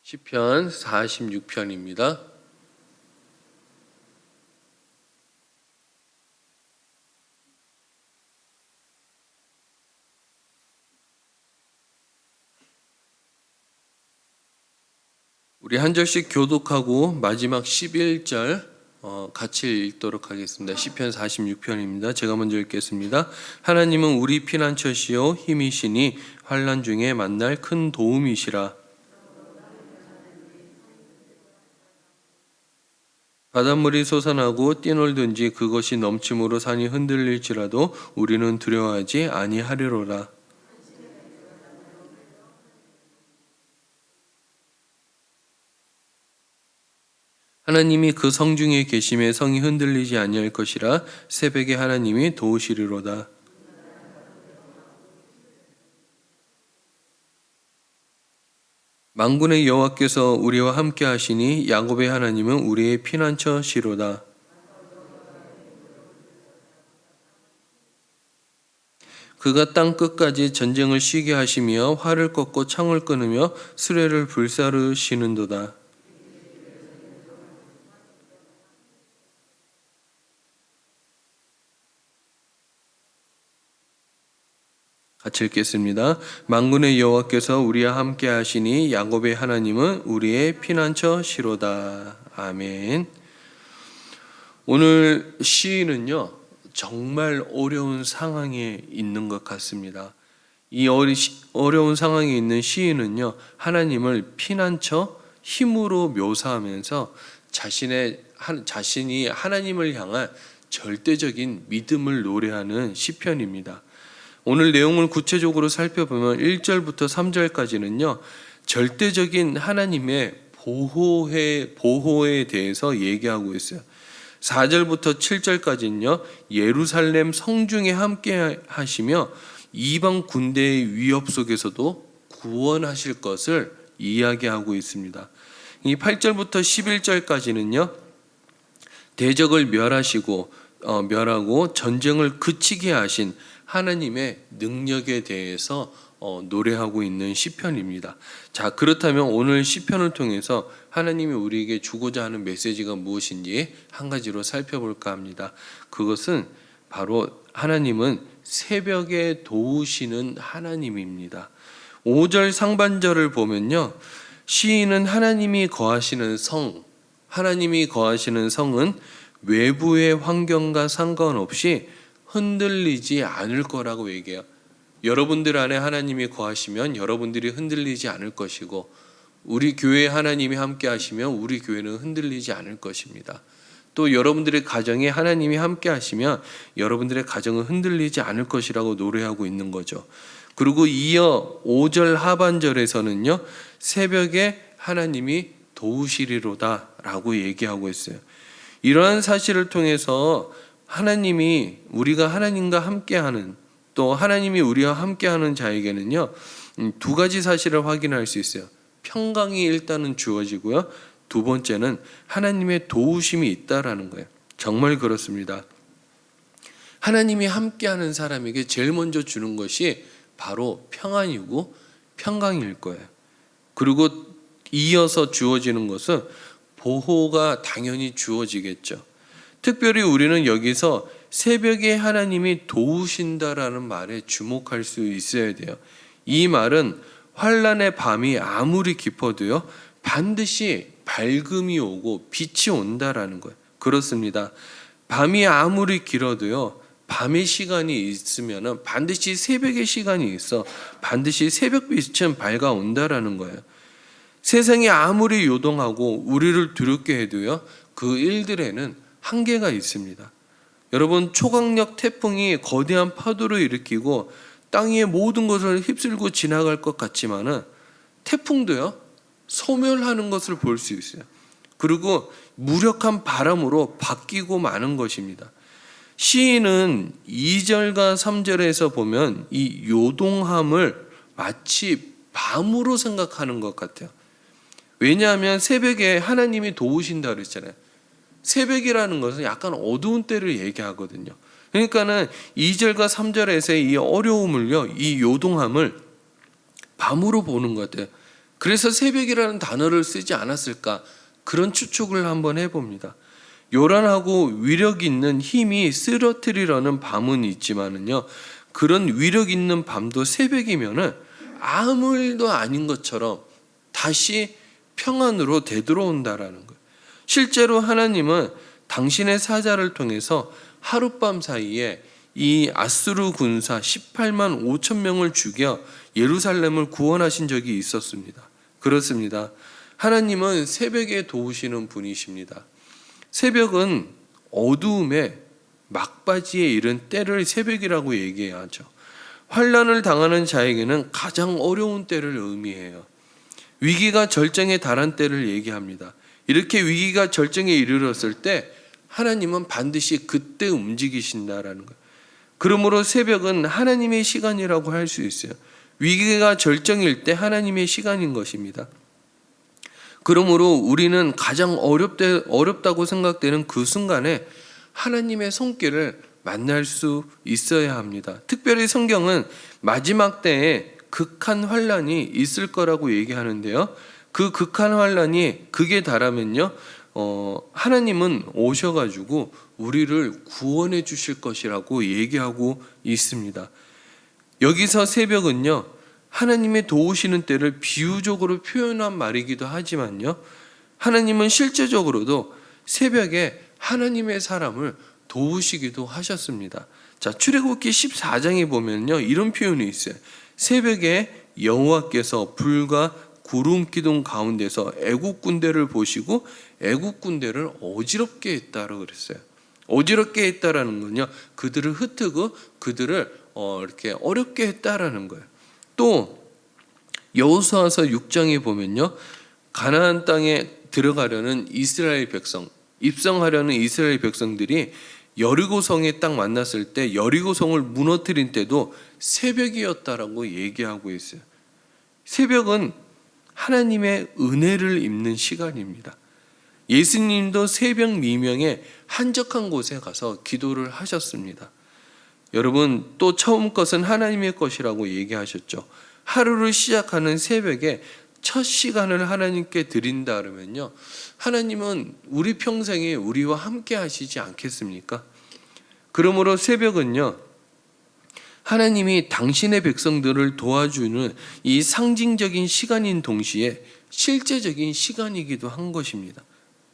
시편 46편입니다. 우리 한 절씩 교독하고 마지막 11절 같이 읽도록 하겠습니다. 시편 46편입니다. 제가 먼저 읽겠습니다. 하나님은 우리 피난처시요 힘이시니 환난 중에 만날 큰 도움이시라. 바닷물이 솟아나고 뛰놀든지 그것이 넘침으로 산이 흔들릴지라도 우리는 두려워하지 아니하리로라. 하나님이 그 성중에 계심에 성이 흔들리지 아니할 것이라. 새벽에 하나님이 도우시리로다. 만군의 여호와께서 우리와 함께 하시니 야곱의 하나님은 우리의 피난처시로다. 그가 땅 끝까지 전쟁을 쉬게 하시며 활을 꺾고 창을 끊으며 수레를 불사르시는도다. 같이 읽겠습니다. 만군의 여호와께서 우리와 함께 하시니 야곱의 하나님은 우리의 피난처시로다. 아멘. 오늘 시인은요, 정말 어려운 상황에 있는 것 같습니다. 이 어려운 상황에 있는 시인은요, 하나님을 피난처, 힘으로 묘사하면서 자신이 하나님을 향한 절대적인 믿음을 노래하는 시편입니다. 오늘 내용을 구체적으로 살펴보면 1절부터 3절까지는요, 절대적인 하나님의 보호에 대해서 얘기하고 있어요. 4절부터 7절까지는요, 예루살렘 성중에 함께 하시며 이방 군대의 위협 속에서도 구원하실 것을 이야기하고 있습니다. 이 8절부터 11절까지는요, 대적을 멸하고 전쟁을 그치게 하신 하나님의 능력에 대해서 노래하고 있는 시편입니다. 자, 그렇다면 오늘 시편을 통해서 하나님이 우리에게 주고자 하는 메시지가 무엇인지 한 가지로 살펴볼까 합니다. 그것은 바로 하나님은 새벽에 도우시는 하나님입니다. 5절 상반절을 보면요, 시인은 하나님이 거하시는 성은 외부의 환경과 상관없이 흔들리지 않을 거라고 얘기해요. 여러분들 안에 하나님이 거하시면 여러분들이 흔들리지 않을 것이고, 우리 교회에 하나님이 함께 하시면 우리 교회는 흔들리지 않을 것입니다. 또 여러분들의 가정에 하나님이 함께 하시면 여러분들의 가정은 흔들리지 않을 것이라고 노래하고 있는 거죠. 그리고 이어 5절 하반절에서는요, 새벽에 하나님이 도우시리로다 라고 얘기하고 있어요. 이러한 사실을 통해서 하나님이 우리가 하나님과 함께하는, 또 하나님이 우리와 함께하는 자에게는요, 두 가지 사실을 확인할 수 있어요. 평강이 일단은 주어지고요, 두 번째는 하나님의 도우심이 있다라는 거예요. 정말 그렇습니다. 하나님이 함께하는 사람에게 제일 먼저 주는 것이 바로 평안이고 평강일 거예요. 그리고 이어서 주어지는 것은 보호가 당연히 주어지겠죠. 특별히 우리는 여기서 새벽에 하나님이 도우신다라는 말에 주목할 수 있어야 돼요. 이 말은 환난의 밤이 아무리 깊어도요, 반드시 밝음이 오고 빛이 온다라는 거예요. 그렇습니다. 밤이 아무리 길어도요, 밤의 시간이 있으면 반드시 새벽의 시간이 있어 반드시 새벽빛은 밝아온다라는 거예요. 세상이 아무리 요동하고 우리를 두렵게 해도요, 그 일들에는 한계가 있습니다. 여러분, 초강력 태풍이 거대한 파도를 일으키고 땅 위의 모든 것을 휩쓸고 지나갈 것 같지만은 태풍도요, 소멸하는 것을 볼 수 있어요. 그리고 무력한 바람으로 바뀌고 마는 것입니다. 시인은 2절과 3절에서 보면 이 요동함을 마치 밤으로 생각하는 것 같아요. 왜냐하면 새벽에 하나님이 도우신다 그랬잖아요. 새벽이라는 것은 약간 어두운 때를 얘기하거든요. 그러니까는 2절과 3절에서의 이 어려움을요, 이 요동함을 밤으로 보는 것 같아요. 그래서 새벽이라는 단어를 쓰지 않았을까? 그런 추측을 한번 해봅니다. 요란하고 위력 있는 힘이 쓰러뜨리려는 밤은 있지만은요, 그런 위력 있는 밤도 새벽이면은 아무 일도 아닌 것처럼 다시 평안으로 되돌아온다라는 거예요. 실제로 하나님은 당신의 사자를 통해서 하룻밤 사이에 이 아수르 군사 18만 5천 명을 죽여 예루살렘을 구원하신 적이 있었습니다. 그렇습니다. 하나님은 새벽에 도우시는 분이십니다. 새벽은 어두움의 막바지에 이른 때를 새벽이라고 얘기하죠. 환난을 당하는 자에게는 가장 어려운 때를 의미해요. 위기가 절정에 달한 때를 얘기합니다. 이렇게 위기가 절정에 이르렀을 때 하나님은 반드시 그때 움직이신다라는 거예요. 그러므로 새벽은 하나님의 시간이라고 할 수 있어요. 위기가 절정일 때 하나님의 시간인 것입니다. 그러므로 우리는 가장 어렵다고 생각되는 그 순간에 하나님의 손길을 만날 수 있어야 합니다. 특별히 성경은 마지막 때에 극한 환란이 있을 거라고 얘기하는데요. 그 극한 환란이 극에 달하면요, 하나님은 오셔가지고 우리를 구원해 주실 것이라고 얘기하고 있습니다. 여기서 새벽은요, 하나님의 도우시는 때를 비유적으로 표현한 말이기도 하지만요, 하나님은 실제적으로도 새벽에 하나님의 사람을 도우시기도 하셨습니다. 자, 출애굽기 14장에 보면요, 이런 표현이 있어요. 새벽에 여호와께서 불과 구름 기둥 가운데서 애국 군대를 보시고 애국 군대를 어지럽게 했다라고 그랬어요. 어지럽게 했다라는 건요, 그들을 흩트고 그들을 이렇게 어렵게 했다라는 거예요. 또 여호수아서 6장에 보면요, 가나안 땅에 들어가려는 이스라엘 백성, 입성하려는 이스라엘 백성들이 여리고성에 딱 만났을 때 여리고성을 무너뜨린 때도 새벽이었다라고 얘기하고 있어요. 새벽은 하나님의 은혜를 입는 시간입니다. 예수님도 새벽 미명에 한적한 곳에 가서 기도를 하셨습니다. 여러분, 또 처음 것은 하나님의 것이라고 얘기하셨죠. 하루를 시작하는 새벽에 첫 시간을 하나님께 드린다 그러면요, 하나님은 우리 평생에 우리와 함께 하시지 않겠습니까? 그러므로 새벽은요, 하나님이 당신의 백성들을 도와주는 이 상징적인 시간인 동시에 실제적인 시간이기도 한 것입니다.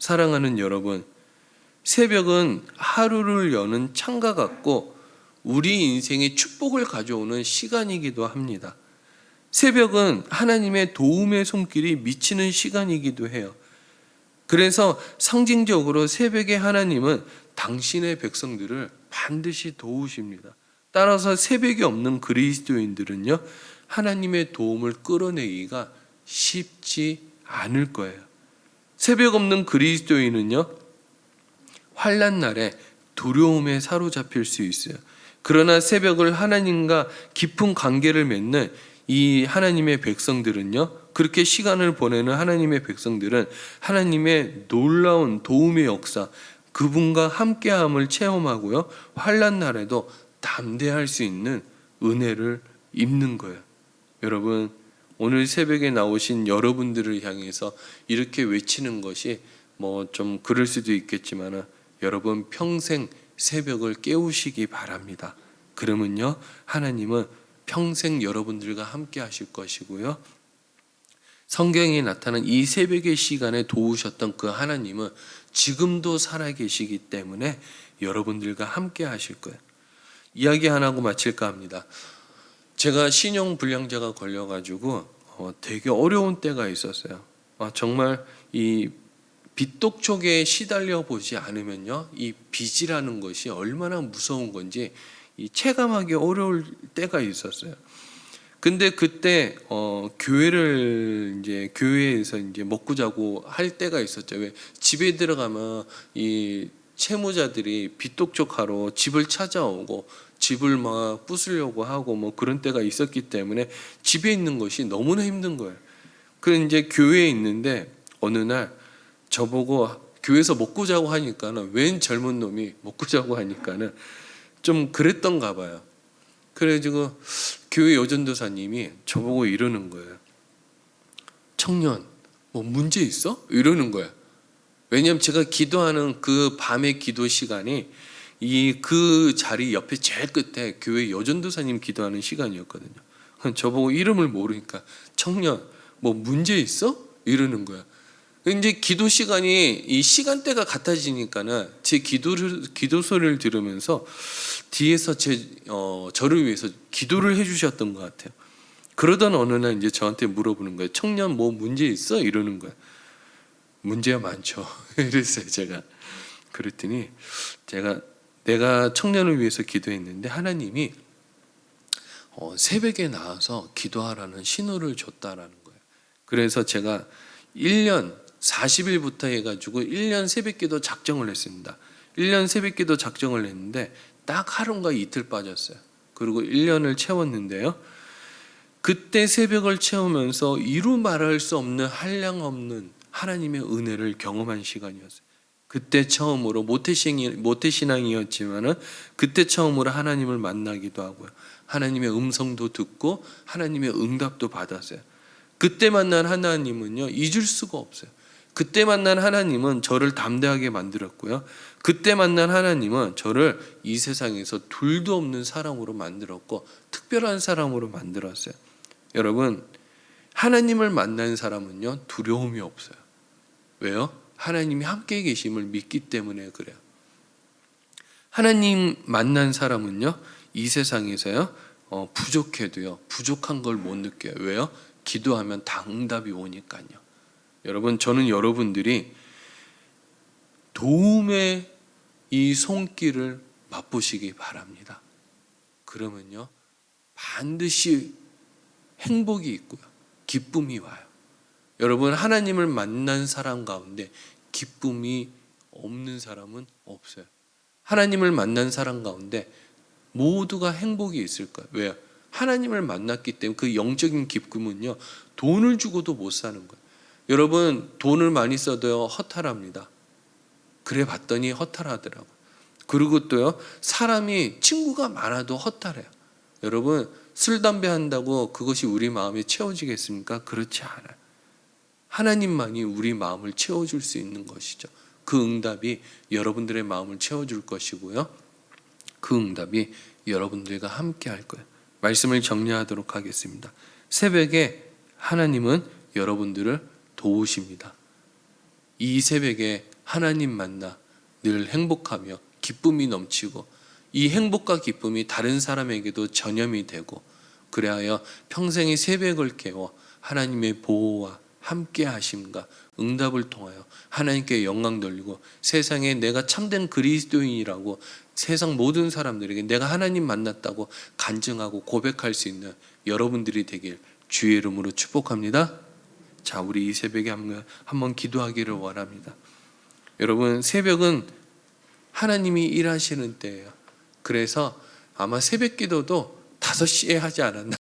사랑하는 여러분, 새벽은 하루를 여는 창과 같고 우리 인생에 축복을 가져오는 시간이기도 합니다. 새벽은 하나님의 도움의 손길이 미치는 시간이기도 해요. 그래서 상징적으로 새벽에 하나님은 당신의 백성들을 반드시 도우십니다. 따라서 새벽이 없는 그리스도인들은요, 하나님의 도움을 끌어내기가 쉽지 않을 거예요. 새벽 없는 그리스도인은요, 환난 날에 두려움에 사로잡힐 수 있어요. 그러나 새벽을 하나님과 깊은 관계를 맺는 이 하나님의 백성들은요, 그렇게 시간을 보내는 하나님의 백성들은 하나님의 놀라운 도움의 역사, 그분과 함께함을 체험하고요, 환난 날에도 담대할 수 있는 은혜를 입는 거예요. 여러분, 오늘 새벽에 나오신 여러분들을 향해서 이렇게 외치는 것이 뭐 좀 그럴 수도 있겠지만, 여러분 평생 새벽을 깨우시기 바랍니다. 그러면요, 하나님은 평생 여러분들과 함께 하실 것이고요, 성경에 나타난 이 새벽의 시간에 도우셨던 그 하나님은 지금도 살아계시기 때문에 여러분들과 함께 하실 거예요. 이야기 하나 하고 마칠까 합니다. 제가 신용불량자가 걸려가지고 되게 어려운 때가 있었어요. 정말 이 빚독촉에 시달려 보지 않으면요, 이 빚이라는 것이 얼마나 무서운 건지 체감하기 어려울 때가 있었어요. 근데 그때 교회에서 먹고 자고 할 때가 있었죠. 왜 집에 들어가면 이 채무자들이 빚독촉하러 집을 찾아오고 집을 막 부수려고 하고 뭐 그런 때가 있었기 때문에 집에 있는 것이 너무나 힘든 거예요. 그래서 이제 교회에 있는데 어느 날 저보고 교회에서 먹고 자고 하니까는, 웬 젊은 놈이 먹고 자고 하니까는 좀 그랬던가 봐요. 그래가지고 교회 여전도사님이 저보고 이러는 거예요. 청년 뭐 문제 있어? 이러는 거야. 왜냐하면 제가 기도하는 그 밤의 기도 시간이 그 자리 옆에 제일 끝에 교회 여전도사님 기도하는 시간이었거든요. 저보고 이름을 모르니까 청년 뭐 문제 있어? 이러는 거야. 이제 기도 시간이 이 시간대가 같아지니까는 제 기도 소리를 들으면서 뒤에서 저를 위해서 기도를 해주셨던 것 같아요. 그러던 어느 날 이제 저한테 물어보는 거예요. 청년 뭐 문제 있어? 이러는 거야. 문제가 많죠. 이랬어요 제가. 그랬더니 내가 청년을 위해서 기도했는데 하나님이 새벽에 나와서 기도하라는 신호를 줬다라는 거예요. 그래서 제가 1년 40일부터 해가지고 1년 새벽기도 작정을 했습니다. 1년 새벽기도 작정을 했는데 딱 하루인가 이틀 빠졌어요. 그리고 1년을 채웠는데요. 그때 새벽을 채우면서 이루 말할 수 없는 한량없는 하나님의 은혜를 경험한 시간이었어요. 그때 처음으로 모태신앙이었지만은 그때 처음으로 하나님을 만나기도 하고요. 하나님의 음성도 듣고 하나님의 응답도 받았어요. 그때 만난 하나님은요 잊을 수가 없어요. 그때 만난 하나님은 저를 담대하게 만들었고요. 그때 만난 하나님은 저를 이 세상에서 둘도 없는 사람으로 만들었고 특별한 사람으로 만들었어요. 여러분, 하나님을 만난 사람은요 두려움이 없어요. 왜요? 하나님이 함께 계심을 믿기 때문에 그래요. 하나님 만난 사람은요 이 세상에서요 부족해도요 부족한 걸 못 느껴요. 왜요? 기도하면 다 응답이 오니까요. 여러분, 저는 여러분들이 도움의 이 손길을 맛보시기 바랍니다. 그러면요 반드시 행복이 있고요 기쁨이 와요. 여러분, 하나님을 만난 사람 가운데 기쁨이 없는 사람은 없어요. 하나님을 만난 사람 가운데 모두가 행복이 있을 거예요. 왜요? 하나님을 만났기 때문에 그 영적인 기쁨은요 돈을 주고도 못 사는 거예요. 여러분, 돈을 많이 써도요 허탈합니다. 그래 봤더니 허탈하더라고요. 그리고 또요 사람이 친구가 많아도 허탈해요. 여러분, 술 담배 한다고 그것이 우리 마음에 채워지겠습니까? 그렇지 않아요. 하나님만이 우리 마음을 채워줄 수 있는 것이죠. 그 응답이 여러분들의 마음을 채워줄 것이고요. 그 응답이 여러분들과 함께 할 거예요. 말씀을 정리하도록 하겠습니다. 새벽에 하나님은 여러분들을 도우십니다. 이 새벽에 하나님 만나 늘 행복하며 기쁨이 넘치고 이 행복과 기쁨이 다른 사람에게도 전염이 되고 그래야 평생의 새벽을 깨워 하나님의 보호와 함께 하심과 응답을 통하여 하나님께 영광 돌리고 세상에 내가 참된 그리스도인이라고 세상 모든 사람들에게 내가 하나님 만났다고 간증하고 고백할 수 있는 여러분들이 되길 주의 이름으로 축복합니다. 자, 우리 이 새벽에 한번 기도하기를 원합니다. 여러분, 새벽은 하나님이 일하시는 때예요. 그래서 아마 새벽 기도도 5시에 하지 않았나